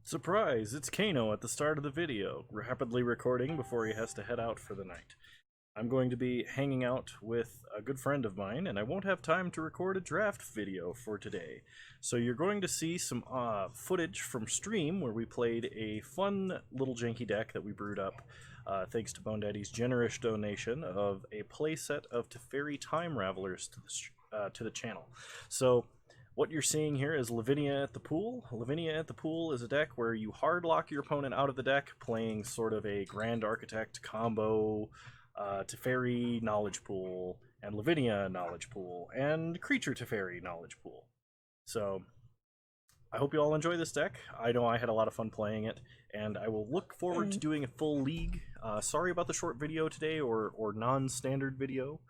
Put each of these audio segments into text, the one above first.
Surprise! It's Kano at the start of the video, rapidly recording before he has to head out for the night. I'm going to be hanging out with a good friend of mine, and I won't have time to record a draft video for today. So you're going to see some footage from stream where we played a fun little janky deck that we brewed up thanks to Bone Daddy's generous donation of a playset of Teferi time ravelers to the channel. So what you're seeing here is Lavinia at the Pool. Lavinia at the Pool is a deck where you hard lock your opponent out of the deck, playing sort of a Grand Architect combo, Teferi Knowledge Pool, and Lavinia Knowledge Pool, and Creature Teferi Knowledge Pool. So I hope you all enjoy this deck. I know I had a lot of fun playing it, and I will look forward to doing a full league. Sorry about the short video today, or non-standard video.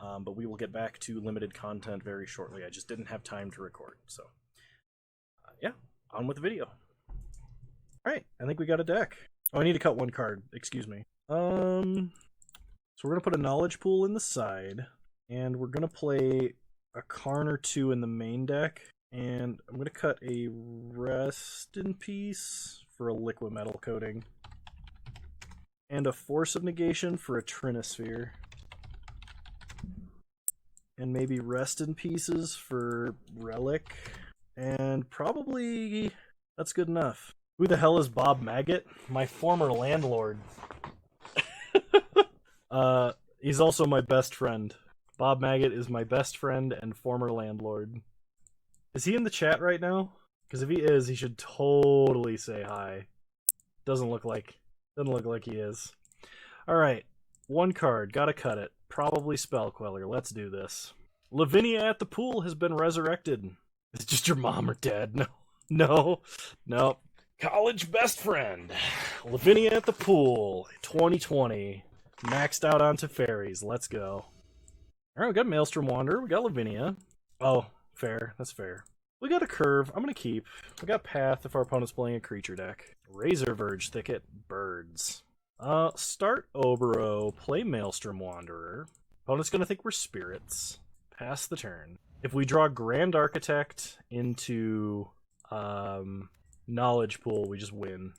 But we will get back to limited content very shortly. I just didn't have time to record. So, yeah, on with the video. Alright, I think we got a deck. Oh, I need to cut one card. Excuse me. So we're going to put a Knowledge Pool in the side, and we're going to play a Karn or two in the main deck, and I'm going to cut a Rest in Peace for a Liquid Metal coating, and a Force of Negation for a Trinisphere. And maybe Rest in Pieces for Relic. And probably that's good enough. Who the hell is Bob Maggot? My former landlord. He's also my best friend. Bob Maggot is my best friend and former landlord. Is he in the chat right now? Because if he is, he should totally say hi. Doesn't look like he is. Alright. One card, gotta cut it. Probably Spell Queller. Let's do this. Lavinia at the Pool has been resurrected. Is it just your mom or dad? No. College best friend. Lavinia at the Pool, 2020. Maxed out on Teferis. Let's go. Alright, we got Maelstrom Wanderer. We got Lavinia. Oh, fair. That's fair. We got a Curve. I'm gonna keep. We got Path if our opponent's playing a creature deck. Razor Verge Thicket. Birds. Start Obero, play Maelstrom Wanderer. Opponent's gonna think we're spirits. Pass the turn. If we draw Grand Architect into Knowledge Pool, we just win.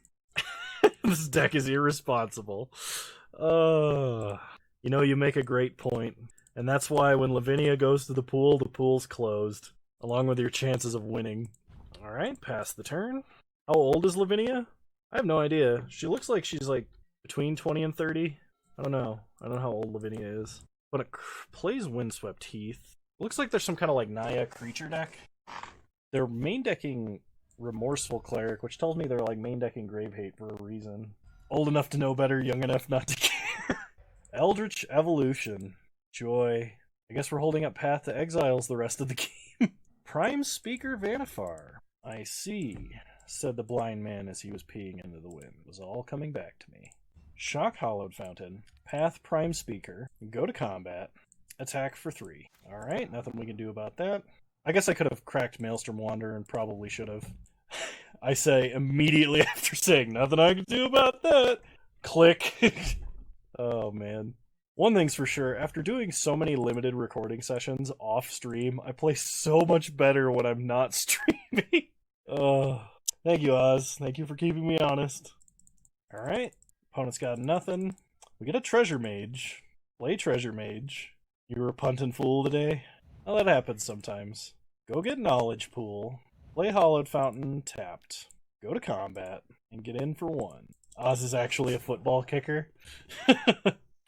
This deck is irresponsible. You know, you make a great point. And that's why when Lavinia goes to the pool's closed, along with your chances of winning. Alright, pass the turn. How old is Lavinia? I have no idea. She looks like she's like between 20 and 30. I don't know how old Lavinia is. But it plays Windswept Heath. Looks like there's some kind of like Naya creature deck. They're main decking Remorseful Cleric, which tells me they're like main decking Grave Hate for a reason. Old enough to know better, young enough not to care. Eldritch Evolution. Joy. I guess we're holding up Path to Exiles the rest of the game. Prime Speaker Vanifar. I see, said the blind man as he was peeing into the wind. It was all coming back to me. Shock Hollowed Fountain, Path Prime Speaker, go to combat, attack for 3. Alright, nothing we can do about that. I guess I could have cracked Maelstrom Wanderer and probably should have. I say immediately after saying nothing I can do about that. Click. Oh man. One thing's for sure, after doing so many limited recording sessions off stream, I play so much better when I'm not streaming. Oh, thank you, Oz. Thank you for keeping me honest. Alright. Opponent's got nothing. We get a Treasure Mage. Play Treasure Mage. You were a puntin' fool today? Well, that happens sometimes. Go get Knowledge Pool. Play Hollowed Fountain tapped. Go to combat. And get in for 1. Oz is actually a football kicker.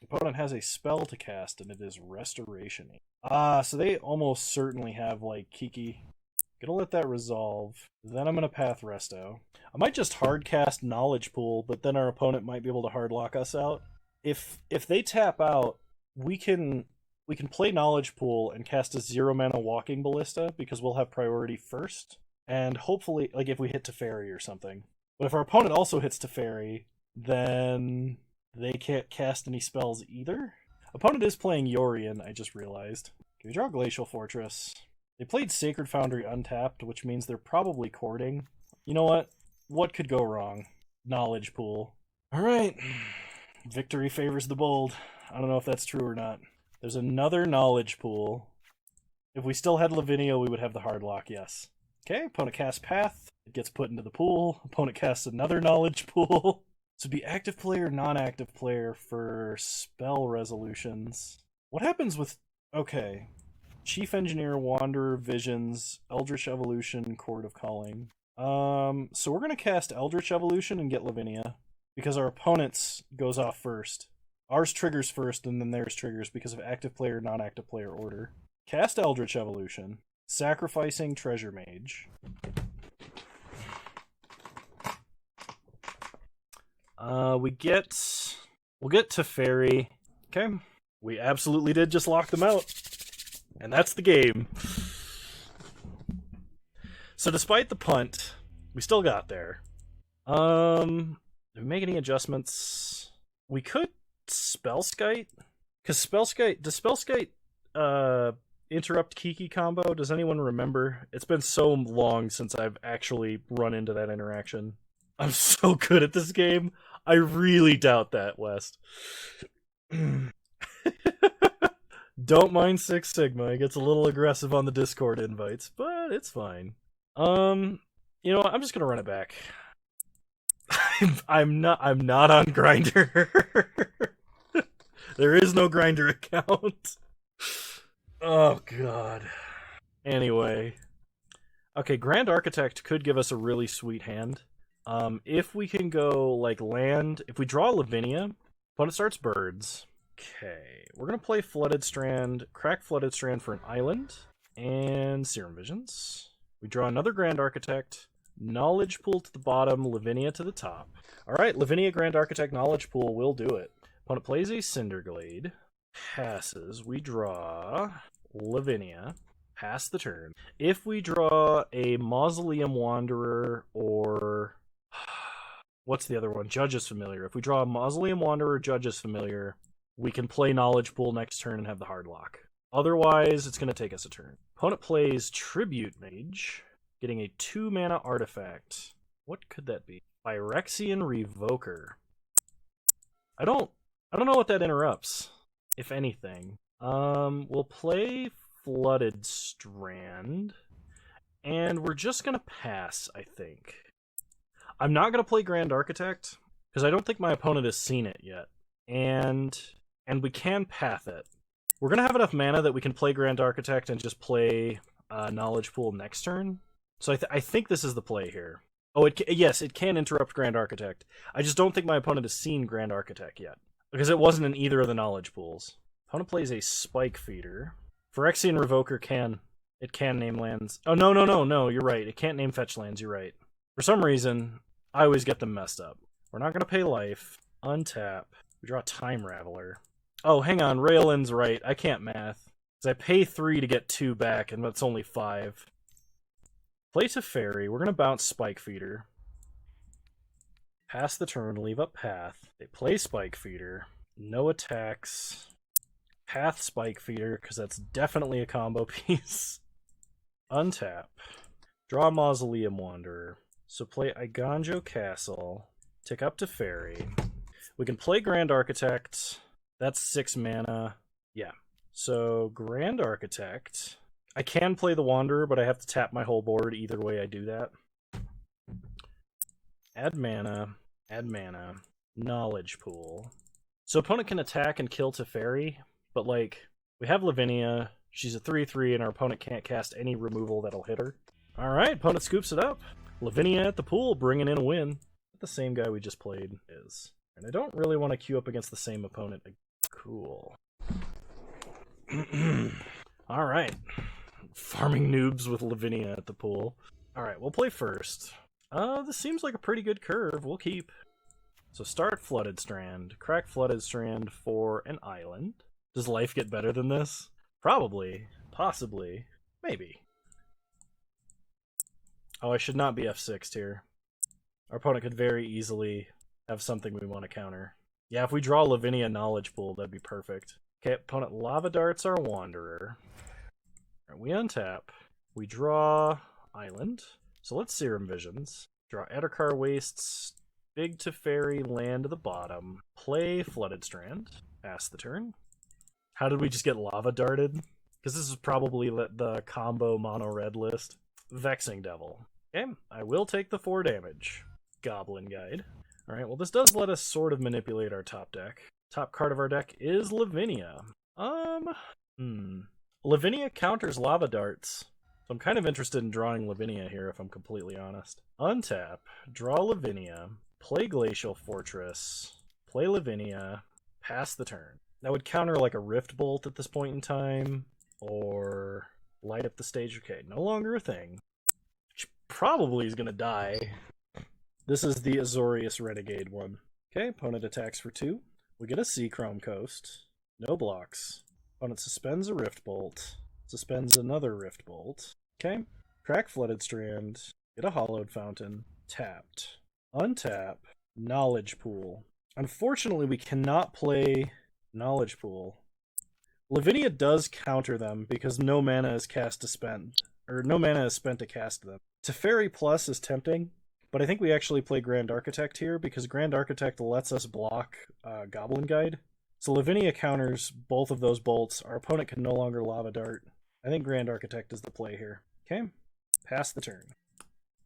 Opponent has a spell to cast, and it is Restoration. So they almost certainly have, like, Kiki. Gonna let that resolve. Then I'm gonna Path Resto. I might just hard cast Knowledge Pool, but then our opponent might be able to hard lock us out. If they tap out, we can play Knowledge Pool and cast a 0-mana Walking Ballista, because we'll have priority first. And hopefully, like, if we hit Teferi or something. But if our opponent also hits Teferi, then they can't cast any spells either. Opponent is playing Yorion, I just realized. Can we draw Glacial Fortress? They played Sacred Foundry untapped, which means they're probably courting. You know what? What could go wrong? Knowledge Pool. Alright. Victory favors the bold. I don't know if that's true or not. There's another Knowledge Pool. If we still had Lavinia, we would have the hard lock, yes. Okay, opponent casts Path. It gets put into the pool. Opponent casts another knowledge pool. So be active player, non-active player for spell resolutions. What happens with... Okay. Chief Engineer, Wanderer, Visions, Eldritch Evolution, Chord of Calling. So we're going to cast Eldritch Evolution and get Lavinia, because our opponent's goes off first. Ours triggers first, and then theirs triggers because of active player, non-active player order. Cast Eldritch Evolution, sacrificing Treasure Mage. We'll get Teferi. Okay. We absolutely did just lock them out. And that's the game. So despite the punt, we still got there. Did we make any adjustments? We could Spellskite? Because does Spellskite interrupt Kiki combo? Does anyone remember? It's been so long since I've actually run into that interaction. I'm so good at this game. I really doubt that, West. Don't mind Six Sigma. He gets a little aggressive on the Discord invites, but it's fine. You know what? I'm just gonna run it back. I'm not on Grindr. There is no Grindr account. Oh god. Anyway. Okay, Grand Architect could give us a really sweet hand. If we can go like land, if we draw Lavinia, opponent starts birds. Okay, we're gonna play Flooded Strand, crack Flooded Strand for an island, and Serum Visions. We draw another Grand Architect, Knowledge Pool to the bottom, Lavinia to the top. Alright, Lavinia Grand Architect Knowledge Pool will do it. Opponent plays a Cinderglade, passes, we draw Lavinia, pass the turn. If we draw a Mausoleum Wanderer or... what's the other one? Judge's Familiar. If we draw a Mausoleum Wanderer or Judge's Familiar, we can play Knowledge Pool next turn and have the hard lock. Otherwise, it's going to take us a turn. Opponent plays Tribute Mage, getting a 2-mana artifact. What could that be? Phyrexian Revoker. I don't know what that interrupts, if anything. We'll play Flooded Strand, and we're just going to pass, I think. I'm not going to play Grand Architect, because I don't think my opponent has seen it yet. And we can path it. We're going to have enough mana that we can play Grand Architect and just play Knowledge Pool next turn. So I think this is the play here. Oh, yes, it can interrupt Grand Architect. I just don't think my opponent has seen Grand Architect yet, because it wasn't in either of the Knowledge Pools. Opponent plays a Spike Feeder. Phyrexian Revoker can name lands. Oh, no, you're right. It can't name fetch lands, you're right. For some reason, I always get them messed up. We're not going to pay life. Untap. We draw Time Raveler. Oh, hang on. Raylan's right. I can't math. Because I pay 3 to get 2 back, and that's only 5. Play Teferi. We're going to bounce Spike Feeder. Pass the turn. Leave up Path. They play Spike Feeder. No attacks. Path Spike Feeder, because that's definitely a combo piece. Untap. Draw Mausoleum Wanderer. So play Iganjo Castle. Tick up Teferi. We can play Grand Architect. That's 6 mana. Yeah. So Grand Architect. I can play the Wanderer, but I have to tap my whole board either way I do that. Add mana. Add mana. Knowledge Pool. So opponent can attack and kill Teferi, but like, we have Lavinia. She's a 3/3, and our opponent can't cast any removal that'll hit her. Alright, opponent scoops it up. Lavinia at the pool, bringing in a win. The same guy we just played is. And I don't really want to queue up against the same opponent. Cool. Alright. Farming noobs with Lavinia at the pool. Alright, we'll play first. This seems like a pretty good curve. We'll keep. So start Flooded Strand. Crack Flooded Strand for an island. Does life get better than this? Probably. Possibly. Maybe. Oh, I should not be F6'd here. Our opponent could very easily have something we want to counter. Yeah, if we draw Lavinia Knowledge Pool, that'd be perfect. Okay, opponent Lava Darts our Wanderer. Right, we untap. We draw Island. So let's Serum Visions. Draw Eddarkar Wastes. Big Teferi land to the bottom. Play Flooded Strand. Pass the turn. How did we just get Lava Darted? Because this is probably the combo mono-red list. Vexing Devil. Okay, I will take the 4 damage. Goblin Guide. Alright, well this does let us sort of manipulate our top deck. Top card of our deck is Lavinia. Lavinia counters lava darts. So I'm kind of interested in drawing Lavinia here, if I'm completely honest. Untap, draw Lavinia, play Glacial Fortress, play Lavinia, pass the turn. That would counter like a Rift Bolt at this point in time, or light up the stage. Okay, no longer a thing. Which probably is going to die. This is the Azorius Renegade one. Okay, opponent attacks for 2. We get a Seachrome Coast. No blocks. Opponent suspends a Rift Bolt. Suspends another Rift Bolt. Okay. Crack Flooded Strand. Get a Hollowed Fountain. Tapped. Untap. Knowledge Pool. Unfortunately, we cannot play Knowledge Pool. Lavinia does counter them because no mana is cast to spend. Or no mana is spent to cast them. Teferi Plus is tempting, but I think we actually play Grand Architect here because Grand Architect lets us block Goblin Guide. So Lavinia counters both of those bolts. Our opponent can no longer Lava Dart. I think Grand Architect is the play here. Okay, pass the turn.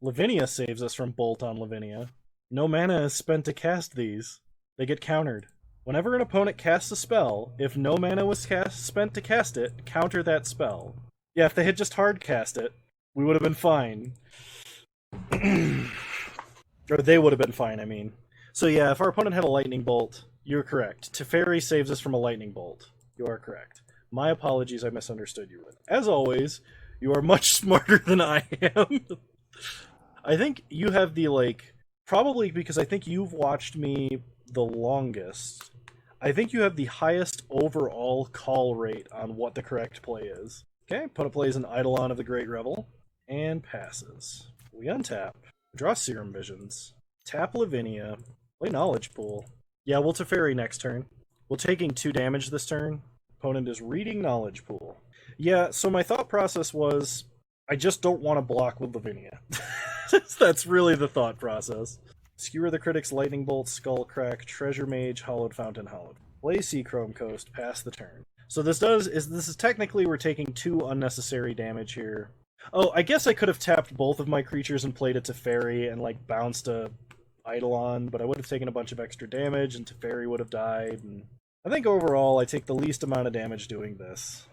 Lavinia saves us from Bolt on Lavinia. No mana is spent to cast these. They get countered. Whenever an opponent casts a spell, if no mana was spent to cast it, counter that spell. Yeah, if they had just hard cast it, we would have been fine. Or they would have been fine, I mean. So yeah, if our opponent had a Lightning Bolt, you're correct. Teferi saves us from a Lightning Bolt. You are correct. My apologies, I misunderstood you. As always, you are much smarter than I am. I think you have the, probably because I think you've watched me the longest, I think you have the highest overall call rate on what the correct play is. Okay, opponent plays an Eidolon of the Great Revel, and passes. We untap, draw Serum Visions, tap Lavinia, play Knowledge Pool. Yeah, we'll Teferi next turn. We're taking 2 damage this turn. Opponent is reading Knowledge Pool. Yeah, so my thought process was, I just don't want to block with Lavinia. That's really the thought process. Skewer the Critic's Lightning Bolt, Skullcrack, Treasure Mage, Hollowed Fountain, Hollowed. Play Seachrome Coast, pass the turn. So this is technically we're taking 2 unnecessary damage here. Oh, I guess I could have tapped both of my creatures and played a Teferi and bounced a Eidolon, but I would have taken a bunch of extra damage and Teferi would have died. And I think overall I take the least amount of damage doing this.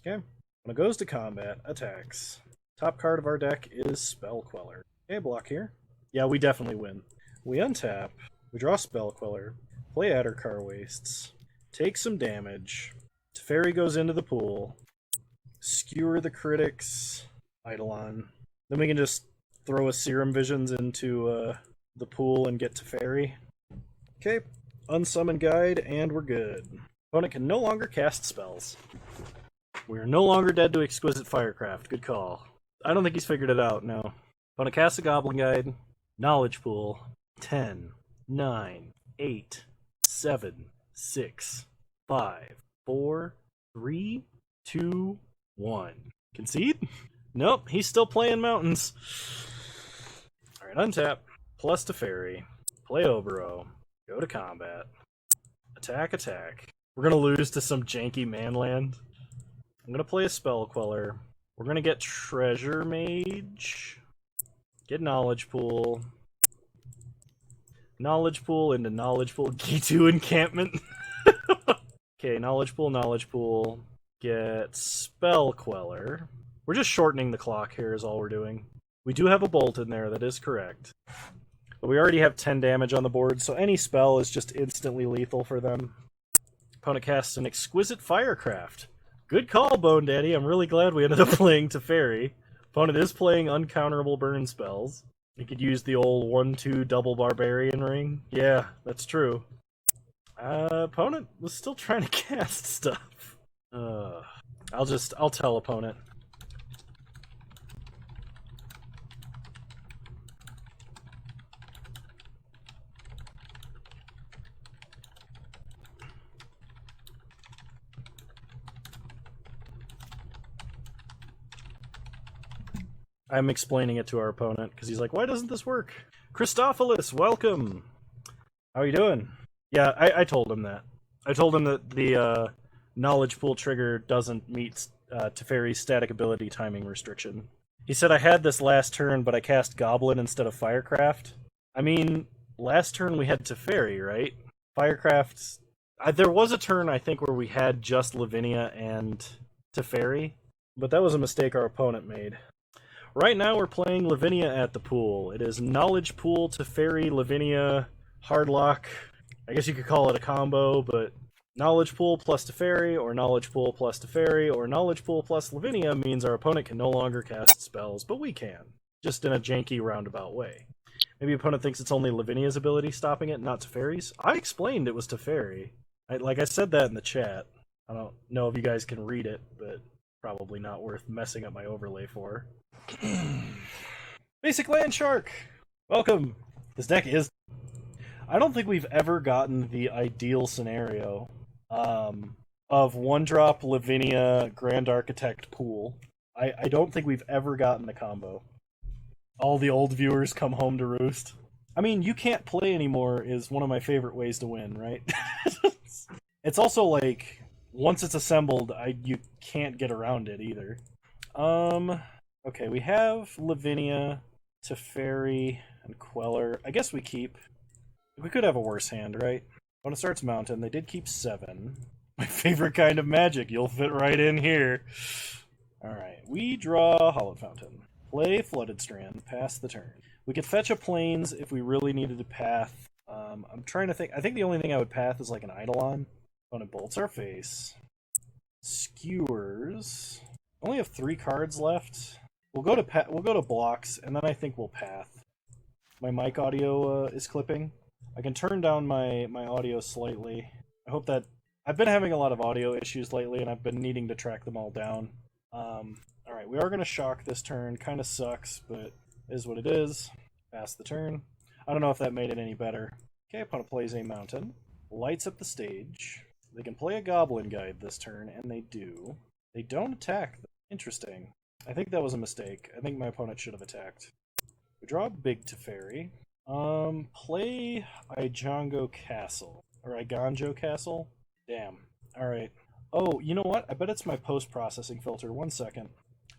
Okay, when it goes to combat, attacks. Top card of our deck is Spell Queller. Okay, block here. Yeah, we definitely win. We untap, we draw Spell Queller, play Addercar Wastes, take some damage. Teferi goes into the pool. Skewer the Critics, Eidolon. Then we can just throw a Serum Visions into the pool and get Teferi. Okay, Unsummon Guide, and we're good. Opponent can no longer cast spells. We are no longer dead to Exquisite Firecraft. Good call. I don't think he's figured it out, no. Opponent casts a Goblin Guide. Knowledge Pool. 10, 9, 8, 7, 6, 5, 4, 3, 2, 1. Concede? Nope, he's still playing Mountains. Alright, untap. Plus Teferi. Play Obero. Go to combat. Attack, attack. We're gonna lose to some janky manland. I'm gonna play a Spell Queller. We're gonna get Treasure Mage. Get Knowledge Pool. Knowledge Pool into Knowledge Pool. G2 Encampment. Okay, Knowledge Pool. Get Spell Queller. We're just shortening the clock here is all we're doing. We do have a bolt in there, that is correct. But we already have 10 damage on the board, so any spell is just instantly lethal for them. Opponent casts an Exquisite Firecraft. Good call, Bone Daddy. I'm really glad we ended up playing Teferi. Opponent is playing uncounterable burn spells. You could use the old 1-2 double Barbarian Ring. Yeah, that's true. Opponent was still trying to cast stuff. I'll tell opponent. I'm explaining it to our opponent, because he's like, why doesn't this work? Christophilus, welcome! How are you doing? Yeah, I told him that. I told him that the Knowledge Pool trigger doesn't meet Teferi's static ability timing restriction. He said I had this last turn, but I cast Goblin instead of Firecraft. I mean, last turn we had Teferi, right? Firecraft. There was a turn, I think, where we had just Lavinia and Teferi, but that was a mistake our opponent made. Right now we're playing Lavinia at the pool. It is Knowledge Pool, Teferi, Lavinia, Hardlock. I guess you could call it a combo, but Knowledge Pool plus Teferi, or Knowledge Pool plus Teferi, or Knowledge Pool plus Lavinia means our opponent can no longer cast spells, but we can. Just in a janky, roundabout way. Maybe opponent thinks it's only Lavinia's ability stopping it, not Teferi's. I explained it was Teferi. Like I said that in the chat. I don't know if you guys can read it, but probably not worth messing up my overlay for. Basic Land Shark! Welcome! This deck is... I don't think we've ever gotten the ideal scenario of one-drop Lavinia Grand Architect pool. I don't think we've ever gotten the combo. All the old viewers come home to roost. I mean, you can't play anymore is one of my favorite ways to win, right? It's also like, once it's assembled, you can't get around it either. Okay, we have Lavinia, Teferi, and Queller. I guess we keep... We could have a worse hand, right? When it starts Mountain, they did keep 7. My favorite kind of magic. You'll fit right in here. Alright, we draw Hallowed Fountain. Play Flooded Strand, pass the turn. We could fetch a Plains if we really needed a path. I'm trying to think. I think the only thing I would path is like an Eidolon. Opponent bolts our face. Skewers. Only have 3 cards left. We'll go to blocks, and then I think we'll path. My mic audio is clipping. I can turn down my audio slightly. I hope that... I've been having a lot of audio issues lately, and I've been needing to track them all down. Alright, we are going to shock this turn. Kind of sucks, but is what it is. Pass the turn. I don't know if that made it any better. Okay, opponent plays a Mountain. Lights up the stage. They can play a Goblin Guide this turn, and they do. They don't attack. Interesting. I think that was a mistake. I think my opponent should have attacked. We draw a big Teferi. Play Ijongo Castle. Or Iganjo Castle? Damn. Alright. Oh, you know what? I bet it's my post-processing filter. 1 second.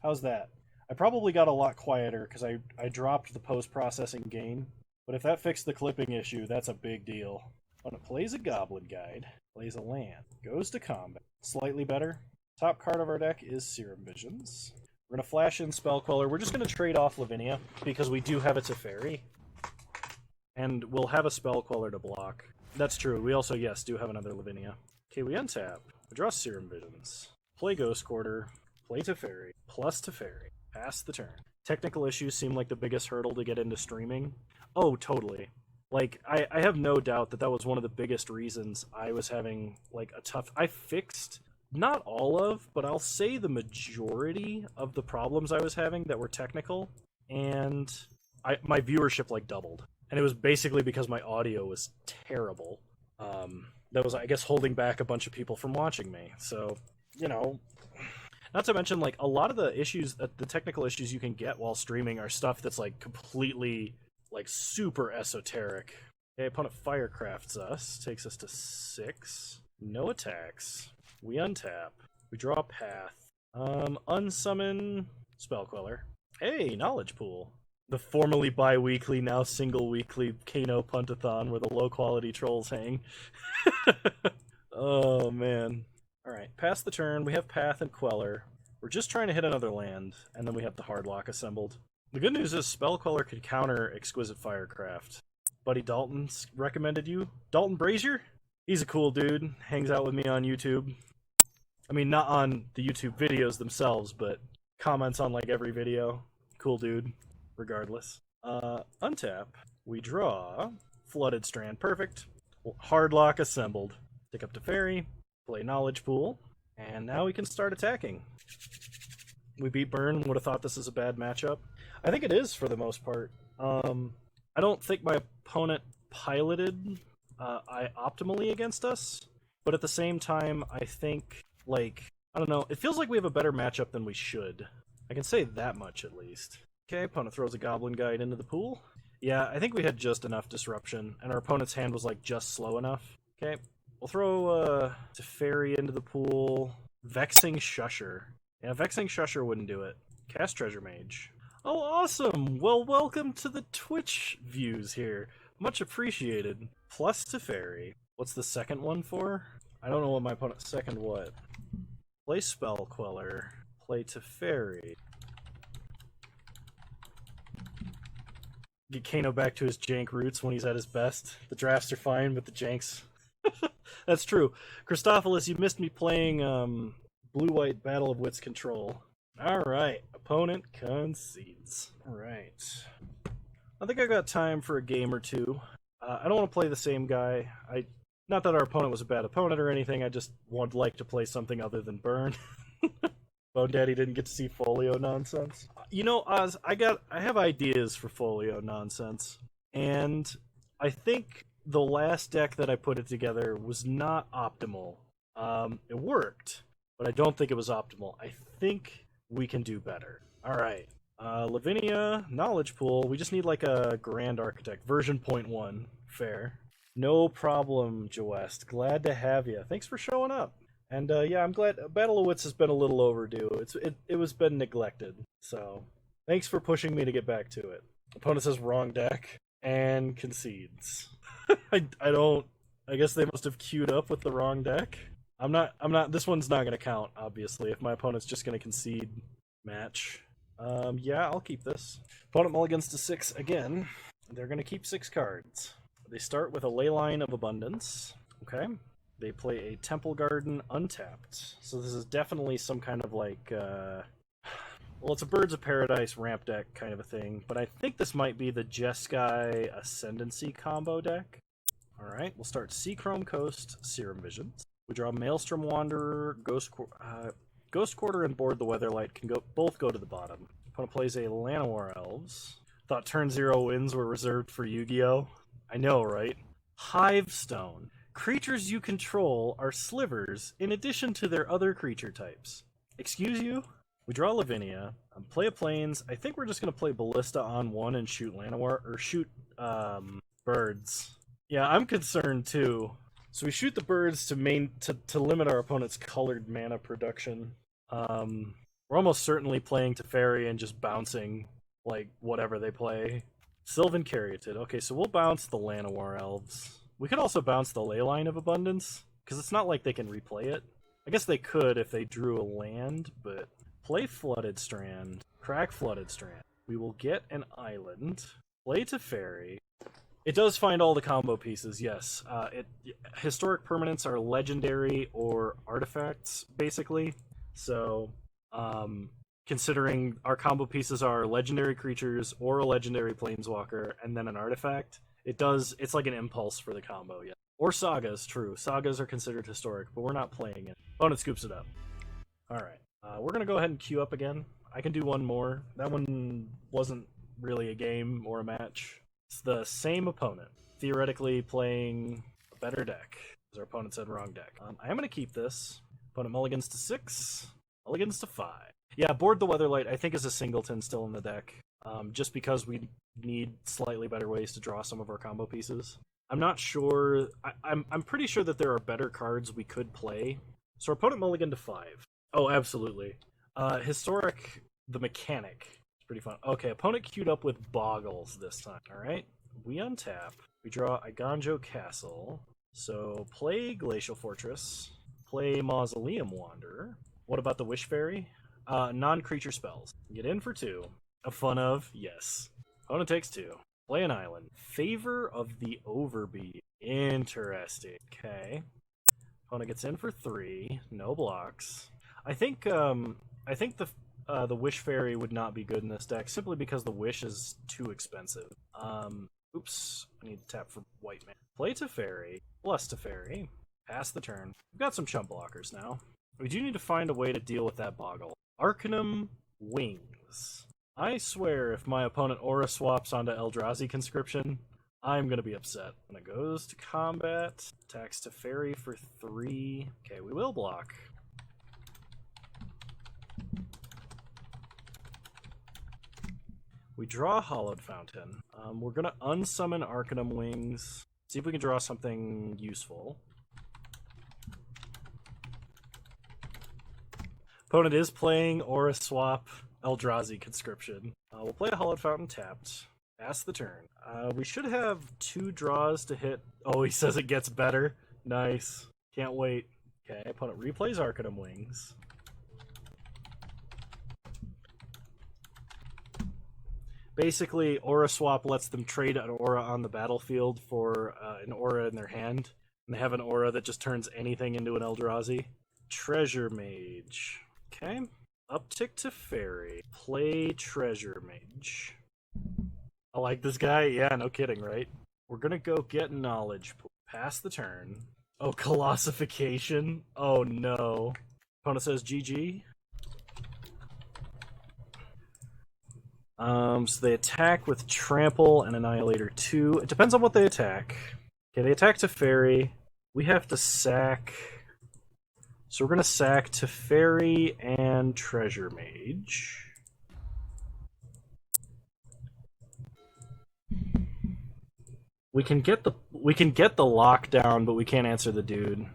How's that? I probably got a lot quieter because I dropped the post-processing gain. But if that fixed the clipping issue, that's a big deal. When it plays a Goblin Guide, plays a land, goes to combat. Slightly better. Top card of our deck is Serum Visions. We're going to flash in Spell Queller. We're just going to trade off Lavinia because we do have a Teferi. And we'll have a Spell Queller to block. That's true. We also, yes, do have another Lavinia. Okay, we untap. We draw Serum Visions. Play Ghost Quarter. Play Teferi. Plus Teferi. Pass the turn. Technical issues seem like the biggest hurdle to get into streaming. Oh, totally. Like, I have no doubt that was one of the biggest reasons I was having, like, a tough... I fixed... Not all of, but I'll say the majority of the problems I was having that were technical, and my viewership, like, doubled. And it was basically because my audio was terrible. That was, I guess, holding back a bunch of people from watching me. So, you know, not to mention, like, a lot of the issues, the technical issues you can get while streaming are stuff that's, like, completely, like, super esoteric. Okay, opponent Firecrafts us, takes us to 6. No attacks. We untap. We draw a path. Unsummon Spell Queller. Hey, Knowledge Pool. The formerly bi-weekly, now single-weekly Kano Puntathon where the low-quality trolls hang. Oh, man. Alright, pass the turn. We have Path and Queller. We're just trying to hit another land, and then we have the Hardlock assembled. The good news is Spell Queller could counter Exquisite Firecraft. Buddy Dalton's recommended you. Dalton Brazier? He's a cool dude. Hangs out with me on YouTube. I mean, not on the YouTube videos themselves, but comments on, like, every video. Cool dude, regardless. Untap. We draw. Flooded Strand. Perfect. Hardlock assembled. Pick up Teferi. Play Knowledge Pool. And now we can start attacking. We beat Burn. Would have thought this is a bad matchup. I think it is, for the most part. I don't think my opponent piloted optimally against us, but at the same time, I think, like, I don't know, it feels like we have a better matchup than we should. I can say that much, at least. Okay, opponent throws a Goblin Guide into the pool. Yeah, I think we had just enough disruption, and our opponent's hand was, like, just slow enough. Okay, we'll throw Teferi into the pool. Vexing Shusher. Yeah, Vexing Shusher wouldn't do it. Cast Treasure Mage. Oh, awesome! Well, welcome to the Twitch views here. Much appreciated. Plus Teferi. What's the second one for? I don't know what my opponent... Second what? Play Spell Queller. Play Teferi. Get Kano back to his jank roots when he's at his best. The drafts are fine, but the janks... That's true. Christophilus, you missed me playing Blue-White Battle of Wits Control. Alright, opponent concedes. Alright. I think I got time for a game or two. I don't want to play the same guy. Not that our opponent was a bad opponent or anything, I just would like to play something other than Burn. Bone Daddy didn't get to see Folio nonsense. You know, Oz, I have ideas for Folio nonsense. And I think the last deck that I put it together was not optimal. It worked, but I don't think it was optimal. I think we can do better. Alright. Lavinia, Knowledge Pool. We just need like a Grand Architect. Version 0.1. Fair. No problem, Joest. Glad to have you. Thanks for showing up. And yeah, I'm glad Battle of Wits has been a little overdue. It was been neglected. So thanks for pushing me to get back to it. Opponent says wrong deck and concedes. I guess they must have queued up with the wrong deck. I'm not this one's not gonna count, obviously, if my opponent's just gonna concede match. Yeah, I'll keep this. Opponent mulligans to 6 again. They're gonna keep 6 cards. They start with a Leyline of Abundance. Okay. They play a Temple Garden untapped. So this is definitely some kind of like well, it's a Birds of Paradise ramp deck kind of a thing, but I think this might be the Jeskai Ascendancy combo deck. Alright, we'll start Seachrome Coast, Serum Visions. We draw Maelstrom Wanderer, Ghost Quarter, and Board the Weatherlight can both go to the bottom. Opponent plays a Llanowar Elves. Thought turn 0 wins were reserved for Yu-Gi-Oh! I know, right? Hivestone. Creatures you control are slivers in addition to their other creature types. Excuse you? We draw Lavinia, play a Plains. I think we're just going to play Ballista on 1 and shoot Llanowar, or shoot birds. Yeah, I'm concerned too. So we shoot the birds to limit our opponent's colored mana production. We're almost certainly playing Teferi and just bouncing like whatever they play. Sylvan Caryatid. Okay, so we'll bounce the Llanowar Elves. We could also bounce the Leyline of Abundance, because it's not like they can replay it. I guess they could if they drew a land, but play Flooded Strand, crack Flooded Strand. We will get an island, play Teferi. It does find all the combo pieces, yes. Historic permanents are legendary or artifacts, basically. So, considering our combo pieces are legendary creatures or a legendary planeswalker and then an artifact, it's like an impulse for the combo, yeah. Or sagas, true. Sagas are considered historic, but we're not playing it. Opponent scoops it up. Alright, we're gonna go ahead and queue up again. I can do one more. That one wasn't really a game or a match. It's the same opponent, theoretically playing a better deck, as our opponent said wrong deck. I am going to keep this. Opponent mulligans to 6, mulligans to 5. Yeah, Board the Weatherlight I think is a singleton still in the deck, just because we need slightly better ways to draw some of our combo pieces. I'm not sure, I'm pretty sure that there are better cards we could play. So our opponent mulligan to 5. Oh, absolutely. Historic, the mechanic. Pretty fun. Okay, opponent queued up with Boggles this time. Alright, we untap. We draw Iganjo Castle. So play Glacial Fortress. Play Mausoleum Wanderer. What about the Wish Fairy? Non-creature spells. Get in for 2. A fun of, yes. Opponent takes 2. Play an island. Favor of the Overbeat. Interesting. Okay. Opponent gets in for 3. No blocks. I think the Wish Fairy would not be good in this deck, simply because the Wish is too expensive. Oops, I need to tap for white man. Play Teferi, plus Teferi, pass the turn. We've got some chump blockers now. We do need to find a way to deal with that Boggle. Arcanum Wings. I swear if my opponent aura swaps onto Eldrazi Conscription, I'm gonna be upset. When it goes to combat, attacks Teferi for 3. Okay, we will block. We draw Hollowed Fountain. We're going to unsummon Arcanum Wings. See if we can draw something useful. Opponent is playing Aura Swap. Eldrazi conscription. We'll play a Hallowed Fountain tapped. Pass the turn. We should have 2 draws to hit. Oh, he says it gets better. Nice. Can't wait. Okay, opponent replays Arcanum Wings. Basically, Aura Swap lets them trade an aura on the battlefield for an aura in their hand. And they have an aura that just turns anything into an Eldrazi. Treasure Mage. Okay. Uptick Teferi. Play Treasure Mage. I like this guy. Yeah, no kidding, right? We're gonna go get Knowledge Pool. Pass the turn. Oh, Colossification? Oh no. Opponent says GG. So they attack with Trample and Annihilator 2. It depends on what they attack. Okay, they attack Teferi. We have to sack... So we're going to sack Teferi and Treasure Mage. We can get the lockdown, but we can't answer the dude.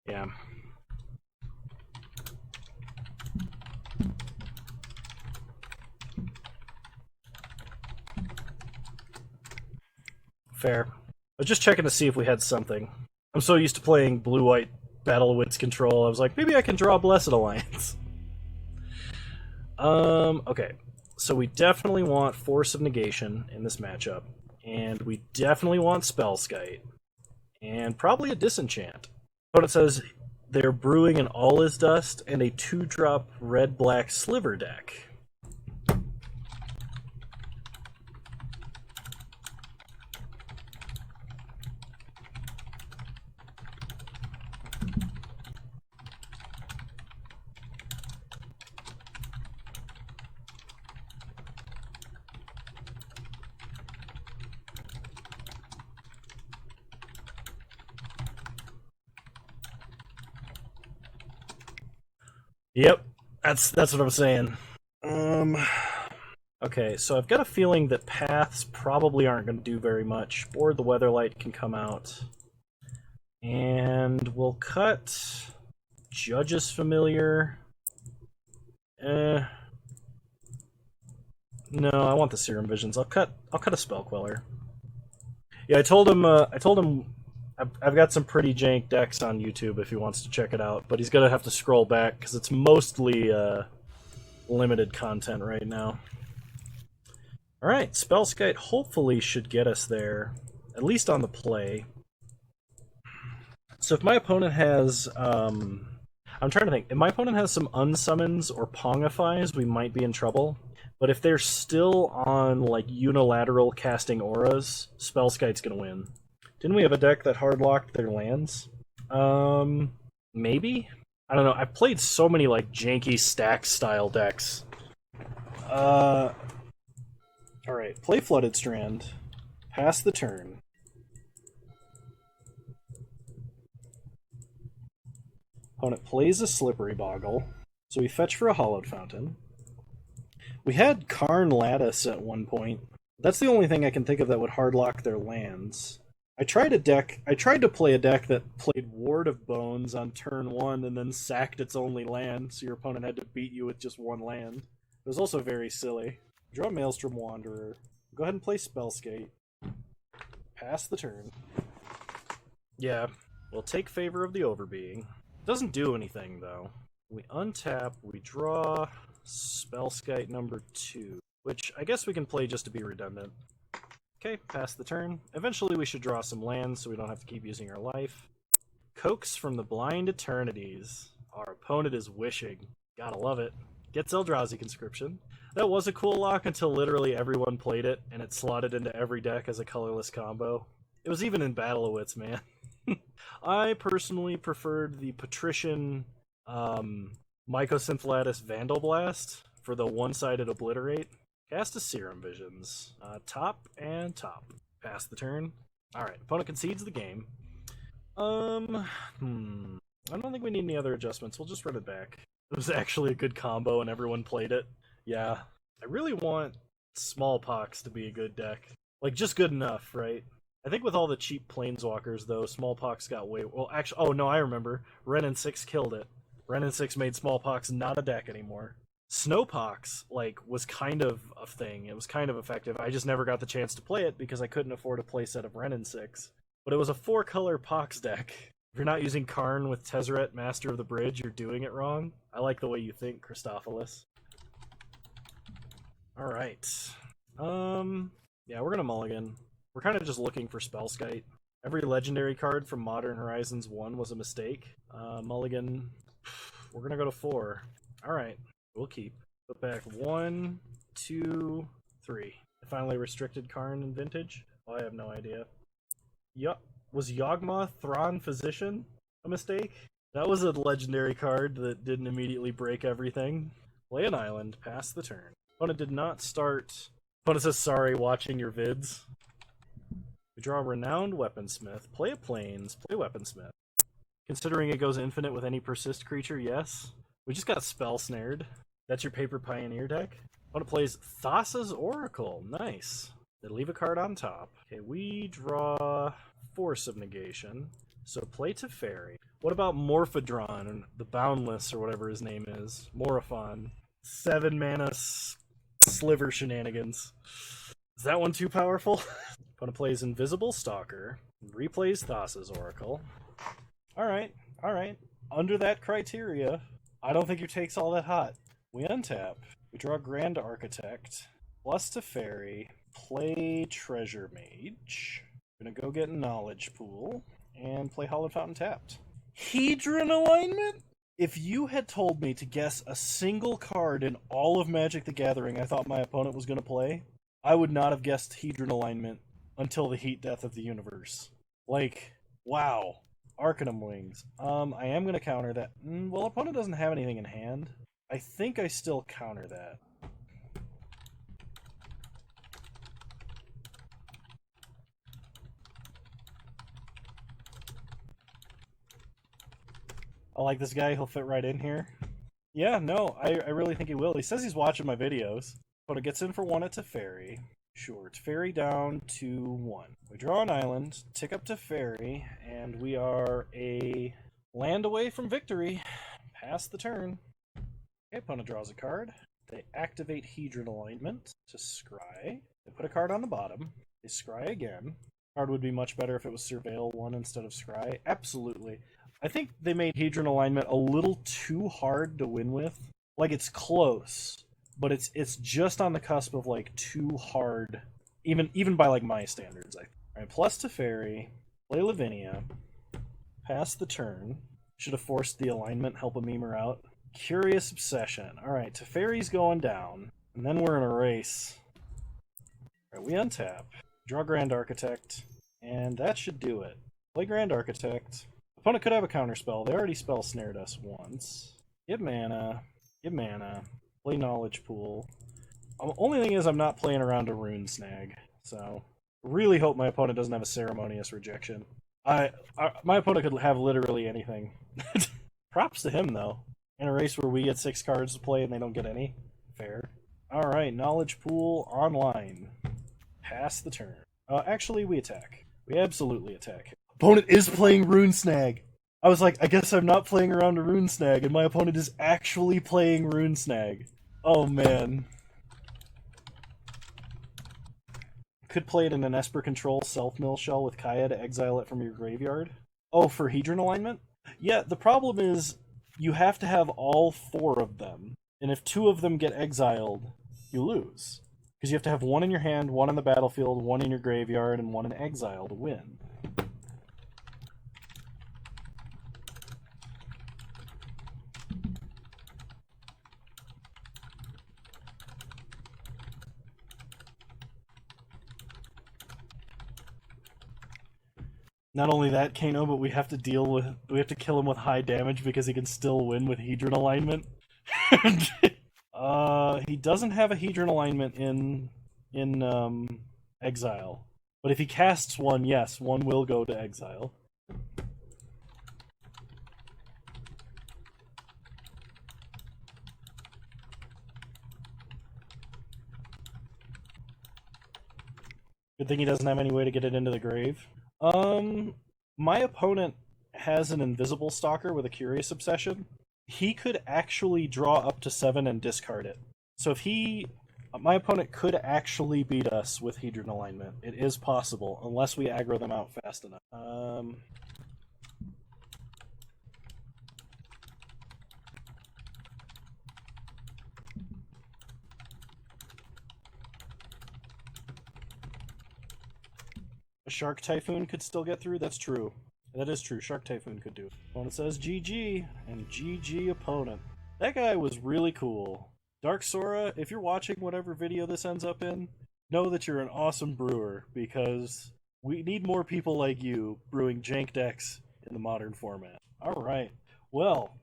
Yeah. Fair. I was just checking to see if we had something. I'm so used to playing blue-white Battle of Wits control, I was like, maybe I can draw Blessed Alliance. Okay. So we definitely want Force of Negation in this matchup. And we definitely want Spellskite. And probably a Disenchant. Opponent says they're brewing an All Is Dust and a 2-drop red-black Sliver deck. Yep, that's what I'm saying. Okay, so I've got a feeling that paths probably aren't going to do very much, or the Weatherlight can come out. And we'll cut Judge's Familiar. No, I want the Serum Visions. I'll cut a Spell Queller. Yeah, I told him I've got some pretty jank decks on YouTube if he wants to check it out, but he's gonna have to scroll back because it's mostly limited content right now. Alright, Spellskite hopefully should get us there, at least on the play. So if my opponent has, I'm trying to think, if my opponent has some unsummons or Pongifies, we might be in trouble. But if they're still on, like, unilateral casting auras, Spellskite's gonna win. Didn't we have a deck that hardlocked their lands? Maybe? I don't know. I've played so many, like, janky stack-style decks. Alright, play Flooded Strand. Pass the turn. Opponent plays a Slippery Boggle, so we fetch for a Hallowed Fountain. We had Karn Lattice at one point. That's the only thing I can think of that would hardlock their lands. I tried to play a deck that played Ward of Bones on turn 1 and then sacked its only land, so your opponent had to beat you with just one land. It was also very silly. Draw Maelstrom Wanderer. Go ahead and play Spellskite. Pass the turn. Yeah, we'll take Favor of the Overbeing. Doesn't do anything, though. We untap, we draw Spellskite number 2, which I guess we can play just to be redundant. Okay, pass the turn. Eventually we should draw some lands so we don't have to keep using our life. Coax from the Blind Eternities. Our opponent is wishing. Gotta love it. Gets Eldrazi Conscription. That was a cool lock until literally everyone played it, and it slotted into every deck as a colorless combo. It was even in Battle of Wits, man. I personally preferred the Patrician Mycosynth Lattice Vandal Blast for the one-sided Obliterate. Cast a Serum Visions. Top and top. Pass the turn. Alright, opponent concedes the game. I don't think we need any other adjustments. We'll just run it back. It was actually a good combo and everyone played it. Yeah. I really want Smallpox to be a good deck. Like, just good enough, right? I think with all the cheap Planeswalkers, though, Smallpox got way... Well, actually... Oh, no, I remember. Wrenn and 6 killed it. Wrenn and 6 made Smallpox not a deck anymore. Snowpox, like, was kind of a thing. It was kind of effective. I just never got the chance to play it because I couldn't afford a playset of Ren and 6. But it was a 4-color Pox deck. If you're not using Karn with Tezzeret, Master of the Bridge, you're doing it wrong. I like the way you think, Christophilus. Alright. Yeah, we're gonna mulligan. We're kind of just looking for Spellskite. Every legendary card from Modern Horizons 1 was a mistake. Mulligan. We're gonna go to 4. Alright, we'll keep. Put back 1, 2, 3. I finally restricted Karn in Vintage? Oh, I have no idea. Yup. Was Yawgmoth Thrawn Physician a mistake? That was a legendary card that didn't immediately break everything. Play an island, pass the turn. Opponent did not start. Opponent says sorry watching your vids. We draw a Renowned Weaponsmith. Play a Plains, play Weaponsmith. Considering it goes infinite with any persist creature, yes. We just got Spell Snared. That's your Paper Pioneer deck. Opponent plays Thassa's Oracle. Nice. They leave a card on top. Okay, we draw Force of Negation. So play Teferi. What about Morphadron, the Boundless, or whatever his name is? Morophon. 7 mana sliver shenanigans. Is that one too powerful? Opponent plays Invisible Stalker. Replays Thassa's Oracle. Alright, alright. Under that criteria, I don't think your take's all that hot. We untap. We draw Grand Architect. Plus Teferi. Play Treasure Mage. We're gonna go get Knowledge Pool. And play Hallowed Fountain tapped. Hedron Alignment? If you had told me to guess a single card in all of Magic the Gathering I thought my opponent was going to play, I would not have guessed Hedron Alignment until the Heat Death of the Universe. Like, wow. Arcanum Wings. I am going to counter that. Well, opponent doesn't have anything in hand. I think I still counter that. I like this guy, he'll fit right in here. Yeah, no, I really think he will. He says he's watching my videos. But it gets in for 1 at Teferi. Sure, Teferi down to 1. We draw an island, tick up Teferi, and we are a land away from victory. Pass the turn. Okay, opponent draws a card. They activate Hedron Alignment to scry. They put a card on the bottom. They scry again. Card would be much better if it was Surveil 1 instead of scry. Absolutely. I think they made Hedron Alignment a little too hard to win with. Like, it's close, but it's just on the cusp of, like, too hard, even by, like, my standards. Alright, plus Teferi, play Lavinia, pass the turn. Should have forced the alignment, help a memer out. Curious Obsession. Alright, Teferi's going down, and then we're in a race. Alright, we untap, draw Grand Architect, and that should do it. Play Grand Architect. Opponent could have a counterspell. They already spell snared us once. Give mana. Give mana. Play Knowledge Pool. Only thing is I'm not playing around a Rune Snag. So, really hope my opponent doesn't have a Ceremonious Rejection. My opponent could have literally anything. Props to him, though. In a race where we get 6 cards to play and they don't get any. Fair. Alright, Knowledge Pool online. Pass the turn. Actually, we attack. We absolutely attack. Opponent is playing Rune Snag. I was like, I guess I'm not playing around a Rune Snag, and my opponent is actually playing Rune Snag. Oh, man. Could play it in an Esper Control Self-Mill Shell with Kaya to exile it from your graveyard. Oh, for Hedron Alignment? Yeah, the problem is you have to have all 4 of them, and if 2 of them get exiled, you lose. Because you have to have 1 in your hand, 1 on the battlefield, 1 in your graveyard, and 1 in exile to win. Not only that, Kano, but we have to kill him with high damage because he can still win with Hedron Alignment. He doesn't have a Hedron Alignment in exile. But if he casts 1, yes, 1 will go to exile. Good thing he doesn't have any way to get it into the grave. My opponent has an Invisible Stalker with a Curious Obsession, he could actually draw up to 7 and discard it. So if my opponent could actually beat us with Hedron alignment. It is possible, unless we aggro them out fast enough. A Shark Typhoon could still get through? That's true. That is true. Shark Typhoon could do it. Opponent says GG, and GG opponent. That guy was really cool. Dark Sora, if you're watching whatever video this ends up in, know that you're an awesome brewer, because we need more people like you brewing jank decks in the modern format. Alright, well,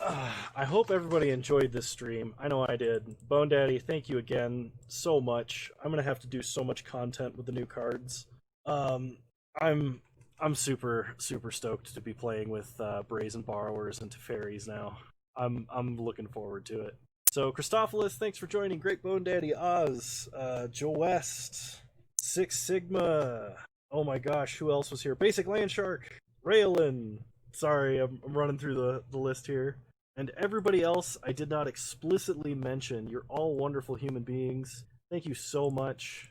I hope everybody enjoyed this stream. I know I did. Bone Daddy, thank you again so much. I'm going to have to do so much content with the new cards. I'm super stoked to be playing with Brazen Borrowers and Teferis now. I'm looking forward to it. So Christophilus, thanks for joining. Great Bone Daddy, Oz, Joe West, Six Sigma. Oh my gosh, who else was here? Basic Land Shark, Raylin. Sorry, I'm running through the list here. And everybody else I did not explicitly mention. You're all wonderful human beings. Thank you so much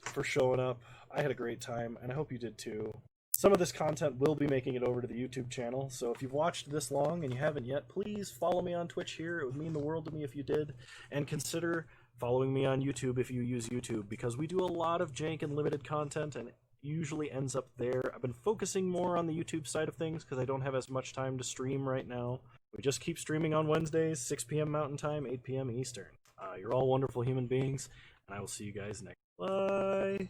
for showing up. I had a great time, and I hope you did too. Some of this content will be making it over to the YouTube channel, so if you've watched this long and you haven't yet, please follow me on Twitch here. It would mean the world to me if you did. And consider following me on YouTube if you use YouTube, because we do a lot of jank and limited content, and it usually ends up there. I've been focusing more on the YouTube side of things because I don't have as much time to stream right now. We just keep streaming on Wednesdays, 6 p.m. Mountain Time, 8 p.m. Eastern. You're all wonderful human beings, and I will see you guys next. Bye!